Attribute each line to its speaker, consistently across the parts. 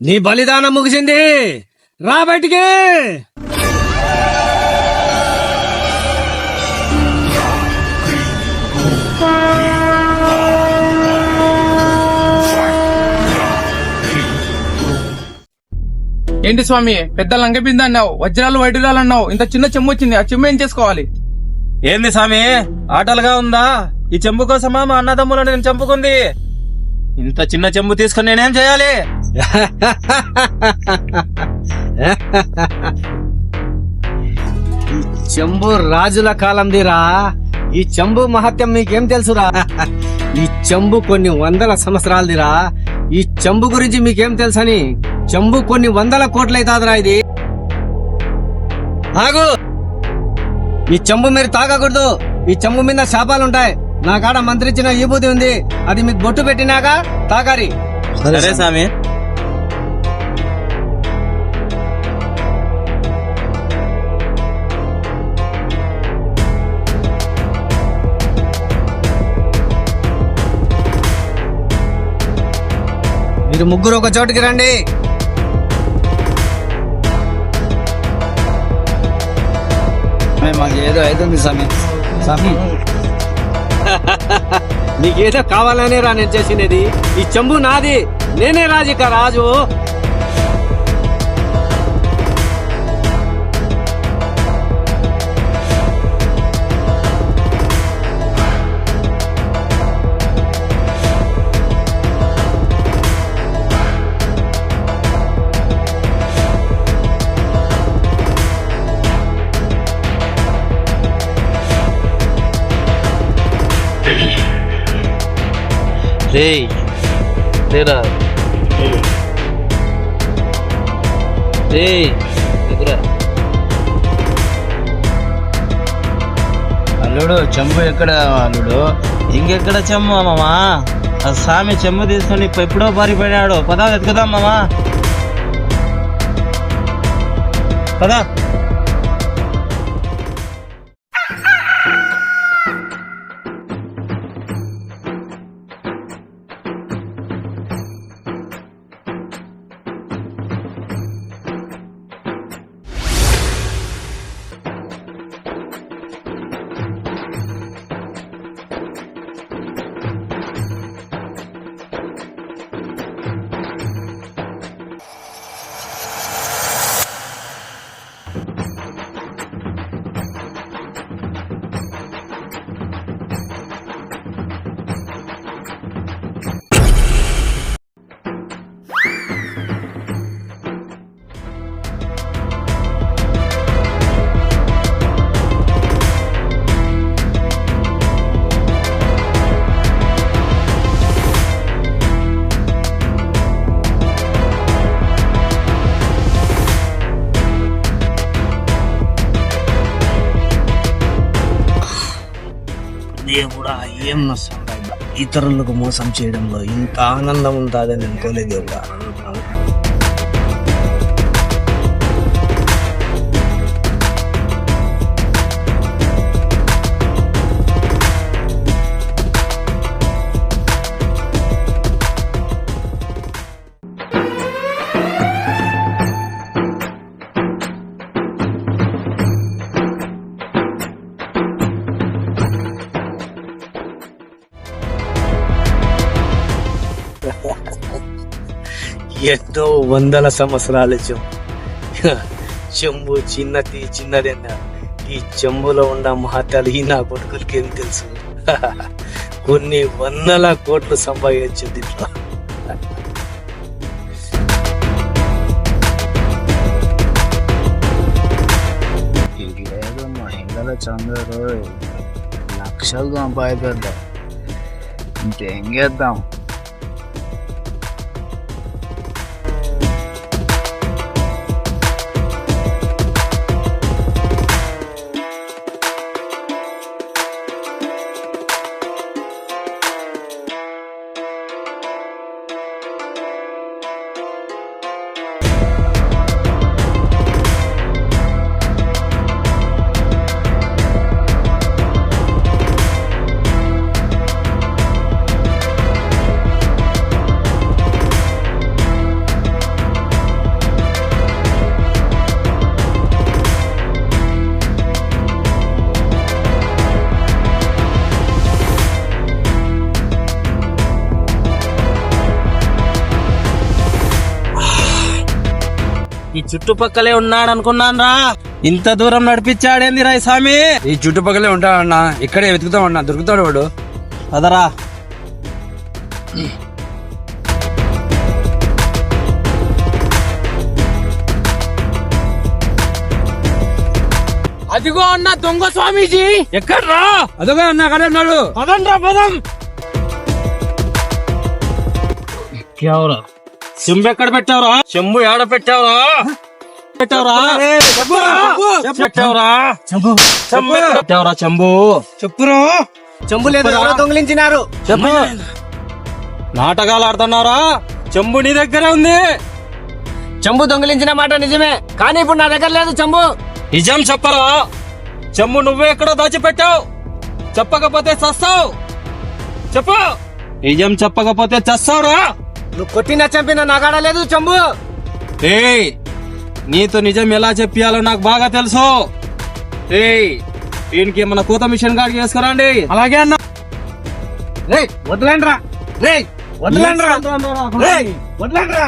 Speaker 1: నీ బలిదానం ముగిసింది, రా బయటికి.
Speaker 2: ఏంటి స్వామి, పెద్ద లంగబింద అన్నావు, వజ్రాలు వైడూరాలు అన్నావు, ఇంత చిన్న చెమ్ము వచ్చింది. ఆ చెమ్ము ఏం చేసుకోవాలి?
Speaker 3: ఏంది స్వామి, ఆటలుగా ఉందా? ఈ చెంబు కోసమా మా అన్నదమ్ములను నేను చంపుకుంది? ఇంత చిన్న చెంబు తీసుకుని నేనేం చేయాలి?
Speaker 1: ఈ చెంబు రాజుల కాలందిరా. ఈ చెంబు మహత్యం మీకేం తెలుసురా? ఈ చెంబు కొన్ని వందల సంవత్సరాలదిరా. ఈ చెంబు గురించి మీకేం తెలుసని? చెంబు కొన్ని వందల కోట్లయితాదిరా. ఇది ఆగు. ఈ చెంబు మీరు తాగకూడదు. ఈ చెంబు మీద శాపాలుంటాయి. నా కాడ మంత్రిచ్చిన విభూతి ఉంది, అది మీకు బొట్టు పెట్టినాక తాగారి.
Speaker 3: సరే స్వామి.
Speaker 1: మీరు ముగ్గురు ఒక చోటుకి రండి.
Speaker 3: మాకు ఏదో అవుతుంది స్వామి. స్వామి
Speaker 1: నీకేదో కావాలనే రా నేను చేసినది. ఈ చెంబు నాది, నేనే రాజిక రాజు.
Speaker 3: అల్లుడు, చెంబు ఎక్కడ అల్లుడు? ఇంకెక్కడ చెంబు మామా? ఆ స్వామి చెంబు తీసుకొని ఎప్పుడో పారిపోయాడు. పదా వెతుకుదాం మామా, పదా.
Speaker 1: దేవుడా, ఏం నష్టం. ఇతరులకు మోసం చేయడంలో ఇంత ఆనందం ఉంటుందని అనుకోలేదు దేవుడా. ఎన్నో వందల సంవత్సరాల చెంబు చిన్నదన్నా. ఈ చెంబులో ఉన్న మహత్యాలు ఈ నా కొడుకులకి ఏం తెలుసు? కొన్ని వందల కోట్లు సంపాదించింది ఇట్లా.
Speaker 3: లేదు, మహిళల చంద్రుడు లక్షలు సంపాదిద్దాం. ఇంకేం చేద్దాం? చుట్టుపక్కలే ఉన్నాడు అనుకున్నాను రా. ఇంత దూరం నడిపించాడేంది రా ఈ స్వామి.
Speaker 4: ఈ చుట్టుపక్కలే ఉంటాడన్నా, ఇక్కడే వెతుకుతామన్నా, దొరుకుతాడు వాడు.
Speaker 3: అదరా
Speaker 2: అదిగో అన్న దొంగ స్వామీజీ.
Speaker 3: ఎక్కడ్రా?
Speaker 4: అదొక అన్న అక్కడే ఉన్నాడు.
Speaker 3: పదండ్రా పదం. చెంబు ఎక్కడ పెట్టావురా? చెంబు ఏడ పెట్టావురా? పెట్టావురా చెంబు?
Speaker 4: చెప్పురా.
Speaker 1: చెంబు లేదు, ఎవరో దొంగిలించినారు.
Speaker 3: చెప్పు. నాటకాలు ఆడుతున్నారా? చెంబు నీ దగ్గరే ఉంది.
Speaker 1: చెంబు దొంగిలించిన మాట నిజమే, కానీ ఇప్పుడు నా దగ్గర లేదు చెంబు.
Speaker 3: నిజం చెప్పరా? చెంబు నువ్వే ఎక్కడో దాచిపెట్టావు. చెప్పకపోతే చస్తావు. చెప్పు. నిజం చెప్పకపోతే చస్తావురా.
Speaker 1: నువ్వు కొట్టినా చంపినా నాకాడ లేదు చెంబు.
Speaker 3: ఏయ్, నీతో నిజం ఎలా చెప్పాలో నాకు బాగా తెలుసు. ఏయ్, దీనికి మన కూత మిషన్ గాడికి వేసుకురండి.
Speaker 2: అలాగే అన్న.
Speaker 1: రేయ్ వదలండ్రా, రేయ్ వదలండ్రా, రేయ్ వదలండ్రా.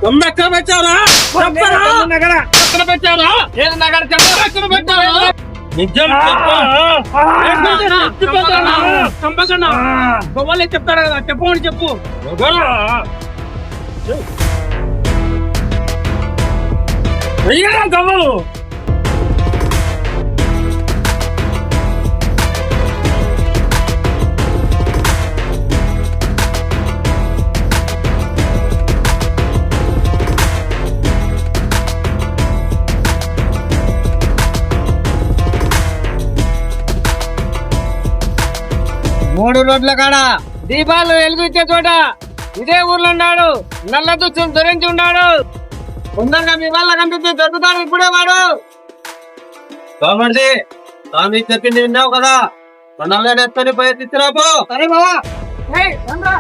Speaker 3: చెంబు ఎక్కడ పెట్టావురా? చెప్పరా? ఎక్కడ పెట్టావురా?
Speaker 1: ఏది నా కాడ చెంబు?
Speaker 3: ఎక్కడ పెట్టావురా? నిజం
Speaker 2: చంపకన్నా గొవ్వలే చెప్తాడు కదా, చెప్పమని చెప్పు.
Speaker 3: గవ్వలు
Speaker 1: మూడు రోడ్ల కాడ దీపాలు వెలుగుచ్చే చోట ఇదే ఊర్లో ఉన్నాడు. నల్ల దుస్తులు ధరించి ఉన్నాడు. తొందరగా మీ వాళ్ళ కనిపిస్తే దొరుకుతాడు ఇప్పుడే వాడు.
Speaker 3: కామండి, స్వామి చెప్పింది విన్నావు కదా, మనల్ని ఎత్తుని పై తీసుకురాపో.
Speaker 1: సరే బావా. ఏయ్, రండ్రా.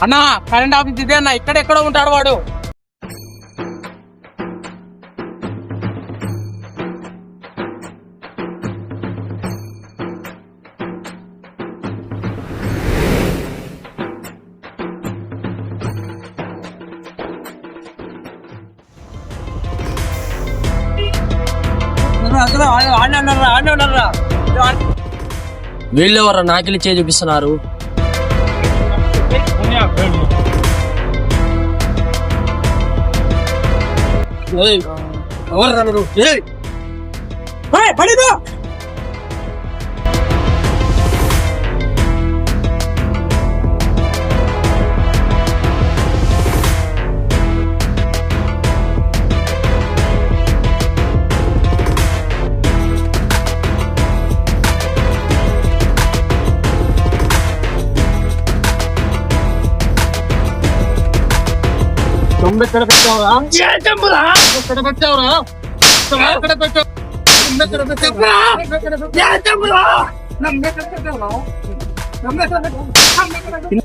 Speaker 2: అన్నా కరెంట్ ఆఫీస్ ఇదే అన్న, ఇక్కడెక్కడ ఉంటాడు వాడు.
Speaker 5: వీళ్ళెవరు నాకిలి చేయి చూపిస్తున్నారు?
Speaker 1: చెంబు ఎక్కడ పెట్టావురా? ఎక్కడ పెట్టావురా? ఎక్కడ పెట్టావు? చెంబు ఎక్కడ పెట్టావురా? చెంబు ఎక్కడ పెట్టావురా? చెంబు ఎక్కడ పెట్టావు?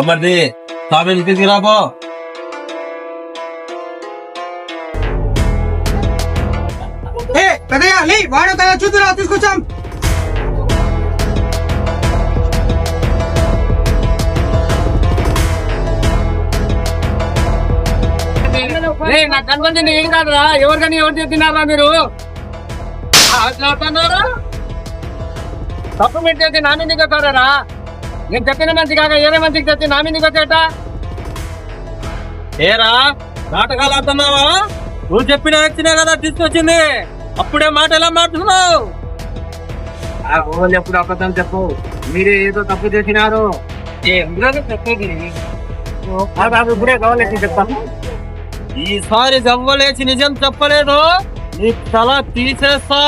Speaker 3: అమ్మది స్వామిని తీసుకురాపో.
Speaker 4: వాడు కదా చూద్దురా, తీసుకొచ్చాం.
Speaker 1: నాకు కనపడింది ఏం కాదురా. ఎవరికని ఎవరు చెప్తున్నారా మీరు? తప్పు మీరు చేసి నా మీదకి వచ్చారా? నేను చెప్పిన మంచి కాక ఏరే మంచికి తెచ్చి నా మీదకి వచ్చేట.
Speaker 3: ఏరా, నాటకాలు ఆడుతున్నావా?
Speaker 1: నువ్వు చెప్పిన వ్యక్తినే కదా తీసుకొచ్చింది, అప్పుడే మాట ఎలా మాట్లాడుతున్నావు? ఆ గోవలు ఎప్పుడు అబద్ధం చెప్పు, మీరే ఏదో తప్పు చేసినారు. ఇప్పుడే గోవలేసి చెప్తాను. ఈసారి గవ్వలేసి నిజం చెప్పలేదు, నీ తల తీసేస్తా.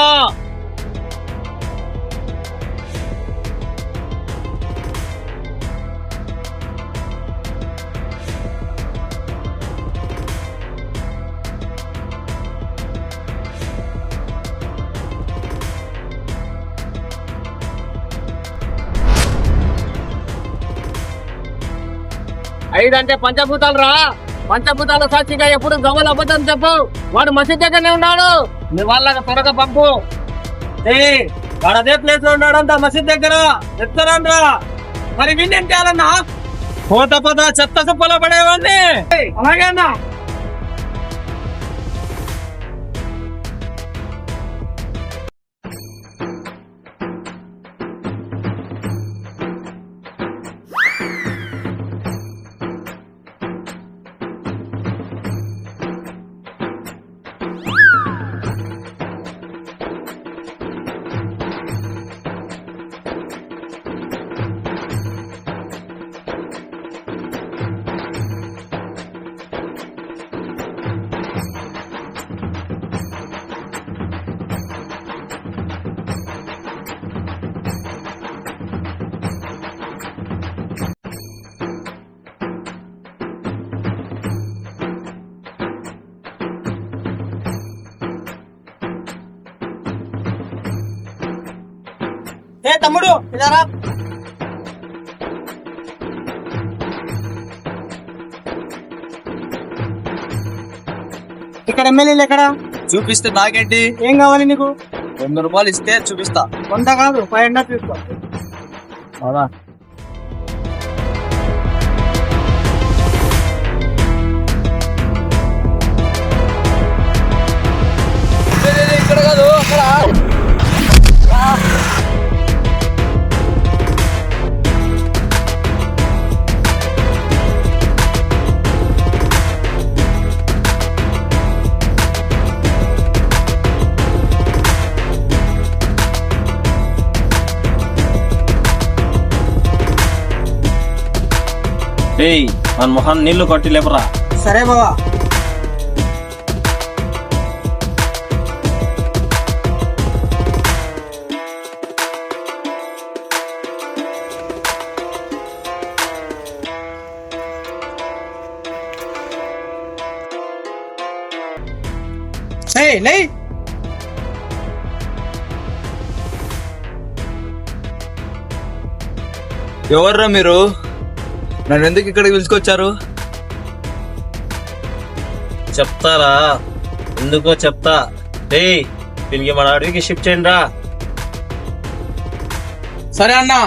Speaker 1: ఐదంటే పంచభూతాలు రా. పంచభూతాల సాక్షిగా ఎప్పుడు గవ్వలు అబద్ధం చెప్పు. వాడు మసీద్ దగ్గరనే ఉన్నాడు, నీ వాళ్ళగా త్వరగా పంపు. వాడు అదే ప్లేస్ లో ఉన్నాడంట, మసీద్ దగ్గర. చెప్తారా మరి విన్నేం చేయాలన్నా? పోత చెత్త సుప్పలో పడేవాడిని. అలాగే అన్నా. తమ్ముడు ఇలారా. ఇక్కడ ఎమ్మెల్యేలు ఎక్కడ?
Speaker 3: చూపిస్తే నాకేంటి?
Speaker 1: ఏం కావాలి నీకు?
Speaker 3: 100 రూపాయలు ఇస్తే చూపిస్తా.
Speaker 1: 100 కాదు, 500 తీసుకో.
Speaker 3: ఇక్కడ కాదు, అక్కడ. ఏయ్, మన మొహాన్ని నీళ్లు కొట్టి లేపరా.
Speaker 1: సరే బావా. లే.
Speaker 3: ఎవర్రా మీరు? నన్ను ఎందుకు ఇక్కడికి పిలుచుకొచ్చారు? చెప్తారా? ఎందుకో చెప్తా. దీనికి మన అడవికి షిఫ్ట్ చేయండి రా.
Speaker 2: సరే అన్నా.